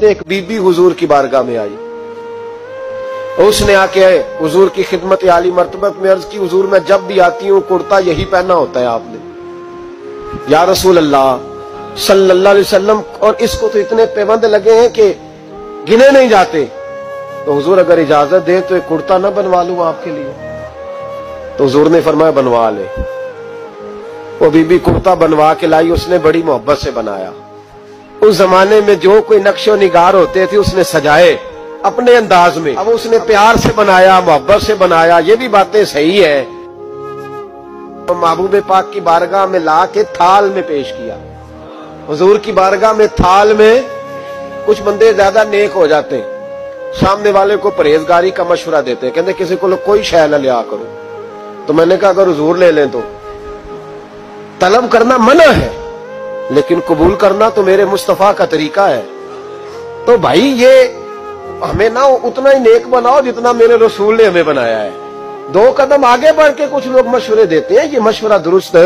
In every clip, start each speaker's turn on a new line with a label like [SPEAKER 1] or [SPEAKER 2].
[SPEAKER 1] एक बीबी हुजूर की बारगाह में आई, उसने आके हुजूर की खिदमत आली मर्तबत में अर्ज की, हुजूर मैं जब भी आती हूँ कुर्ता यही पहना होता है आपने, या रसूल अल्लाह सल्लल्लाहु अलैहि वसल्लम, और इसको तो इतने पैबंद लगे हैं कि गिने नहीं जाते, तो हुजूर अगर इजाजत दे तो एक कुर्ता ना बनवा लूं आपके लिए। तो हुजूर ने फरमाया बनवा ले। वो बीबी कुर्ता बनवा के लाई, उसने बड़ी मोहब्बत से बनाया। उस जमाने में जो कोई नक्शो निगार होते थे उसने सजाए अपने अंदाज में, अब उसने प्यार से बनाया, मोहब्बत से बनाया, ये भी बातें सही है। तो महबूब पाक की बारगाह में ला के थाल में पेश किया। हुजूर की बारगाह में थाल में, कुछ बंदे ज्यादा नेक हो जाते हैं, सामने वाले को परहेजगारी का मशवरा देते हैं, कहते किसी को कोई शय न लिया करो। तो मैंने कहा अगर हुजूर ले लें तो तलब करना मना है, लेकिन कबूल करना तो मेरे मुस्तफा का तरीका है। तो भाई ये हमें ना उतना ही नेक बनाओ जितना मेरे रसूल ने हमें बनाया है। दो कदम आगे बढ़ के कुछ लोग मशवरे देते हैं, ये मशवरा दुरुस्त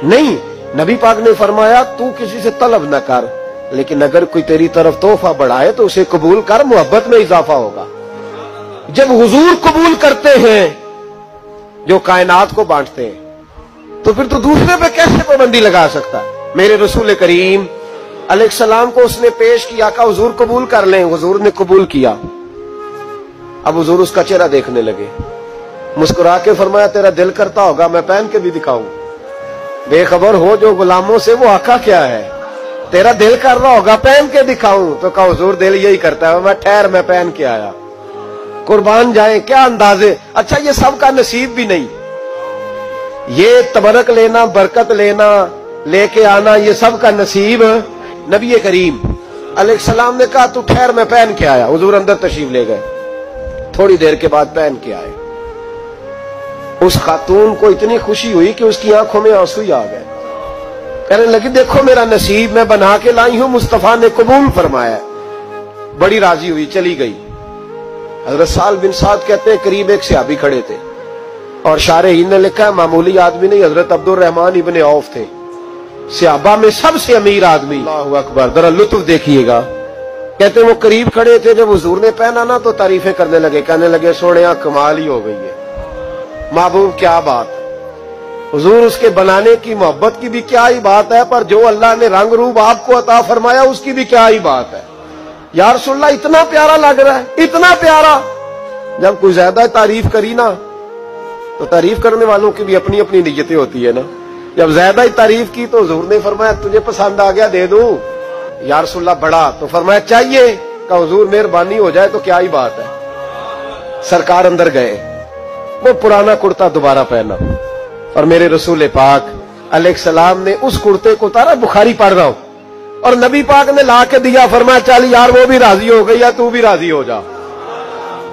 [SPEAKER 1] नहीं। नबी पाक ने फरमाया तू किसी से तलब न कर, लेकिन अगर कोई तेरी तरफ तोहफा बढ़ाए तो उसे कबूल कर, मोहब्बत में इजाफा होगा। जब हुजूर कबूल करते हैं जो कायनात को बांटते हैं, तो फिर तो दूसरे पे कैसे पाबंदी लगा सकता है। मेरे रसूल करीम अलैहिस्सलाम को उसने पेश किया, का हुजूर कबूल कर लें। हुजूर ने कबूल किया। अब हुजूर उसका चेहरा देखने लगे, मुस्कुरा के फरमाया तेरा दिल करता होगा मैं पहन के भी दिखाऊं, बेखबर हो जो गुलामों से वो आका क्या है, तेरा दिल कर रहा होगा पहन के दिखाऊं। तो कहा हुजूर दिल यही करता है, मैं ठहर मैं पहन के आया। कुर्बान जाए क्या अंदाजे। अच्छा ये सबका नसीब भी नहीं, ये तबरक लेना, बरकत लेना, लेके आना, ये सबका नसीब नबी करीम अलैहिस्सलाम ने कहा तू ठहर मैं पहन के आया। हुजूर अंदर तशरीफ ले गए, थोड़ी देर के बाद पहन के आए। उस खातून को इतनी खुशी हुई कि उसकी आंखों में आंसू ही आ गए। कहने लगी देखो मेरा नसीब मैं बना के लाई हूं, मुस्तफा ने कबूल फरमाया। बड़ी राजी हुई, चली गई। हजरत साल बिन साद कहते हैं करीब एक सहाबी खड़े थे, और शारहीन ने लिखा है मामूली आदमी नहीं, हजरत अब्दुर रहमान इब्ने औफ थे, सहाबा में सबसे अमीर आदमी। अल्लाहु अकबर, जरा लुत्फ देखिएगा। कहते वो करीब खड़े थे, जब हुजूर ने पहना ना तो तारीफें करने लगे, कहने लगे सोनिया कमाल ही हो गई है, महबूब क्या बात। हुजूर उसके बनाने की मोहब्बत की भी क्या ही बात है, पर जो अल्लाह ने रंग रूप आपको अता फरमाया उसकी भी क्या ही बात है। या रसूलल्लाह इतना प्यारा लग रहा है, इतना प्यारा। जब कोई ज्यादा तारीफ करी ना तो तारीफ करने वालों की भी अपनी अपनी नीयतें होती है ना। जब ज्यादा ही तारीफ की तो हुजूर ने फरमाया तुझे पसंद आ गया दे दूं। या रसूलल्लाह बड़ा, तो फरमाया चाहिए, का हुजूर मेहरबानी हो जाए तो क्या ही बात है। सरकार अंदर गए, वो पुराना कुर्ता दोबारा पहना, और मेरे रसूल पाक अलैहिस्सलाम ने उस कुर्ते को उतारा। बुखारी पढ़ रहा हूं, और नबी पाक ने ला के दिया, फरमाया चल यार वो भी राजी हो गई या तू भी राजी हो जा,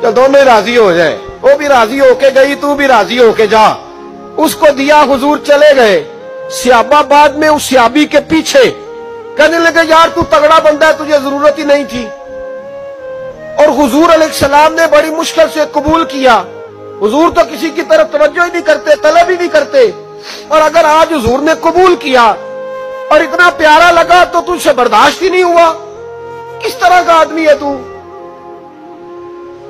[SPEAKER 1] चल दोनों राजी हो जाए। वो भी राजी होके गई, तू भी राजी होके जा। उसको दिया, हुजूर चले गए। सहाबा बाद में उस सहाबी के पीछे कहने लगे यार तू तगड़ा बंदा है, तुझे जरूरत ही नहीं थी। और हुजूर अलैहिस्सलाम ने बड़ी मुश्किल से कबूल किया। हुजूर तो किसी की तरफ तवज्जो ही नहीं करते, तलब ही नहीं करते, और अगर आज हुजूर ने कबूल किया और इतना प्यारा लगा तो तुझसे बर्दाश्त ही नहीं हुआ। किस तरह का आदमी है तू।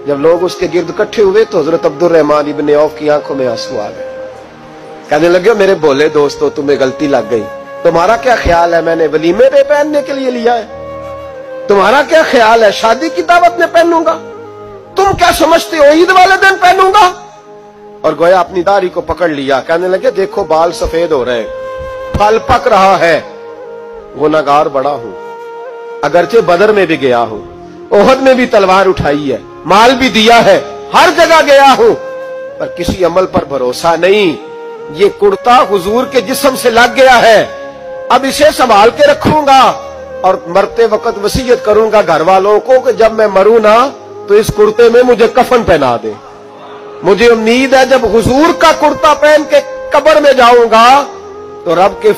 [SPEAKER 1] जब लोग उसके गिर्द इकट्ठे हुए तो हजरत अब्दुर रहमान इब्ने औफ की आंखों में आंसू आ गए। कहने लगे मेरे भोले दोस्तों तुम्हें गलती लग गई, तुम्हारा क्या ख्याल है मैंने वलीमे पे पहनने के लिए लिया है, तुम्हारा क्या ख्याल है शादी की दावत में पहनूंगा, तुम क्या समझते हो ईद वाले दिन पहनूंगा। और गोया अपनी दाढ़ी को पकड़ लिया। कहने लगे देखो बाल सफेद हो रहे, फल पक रहा है, गुनाहगार बड़ा हूं, अगरचे बदर में भी गया हूं, ओहद में भी तलवार उठाई है, माल भी दिया है, हर जगह गया हूं, पर किसी अमल पर भरोसा नहीं। ये कुर्ता हुजूर के जिस्म से लग गया है, अब इसे संभाल के रखूंगा, और मरते वक्त वसीयत करूंगा घर वालों को कि जब मैं मरूं ना तो इस कुर्ते में मुझे कफन पहना दे। मुझे उम्मीद है जब हुजूर का कुर्ता पहन के कब्र में जाऊंगा तो रब के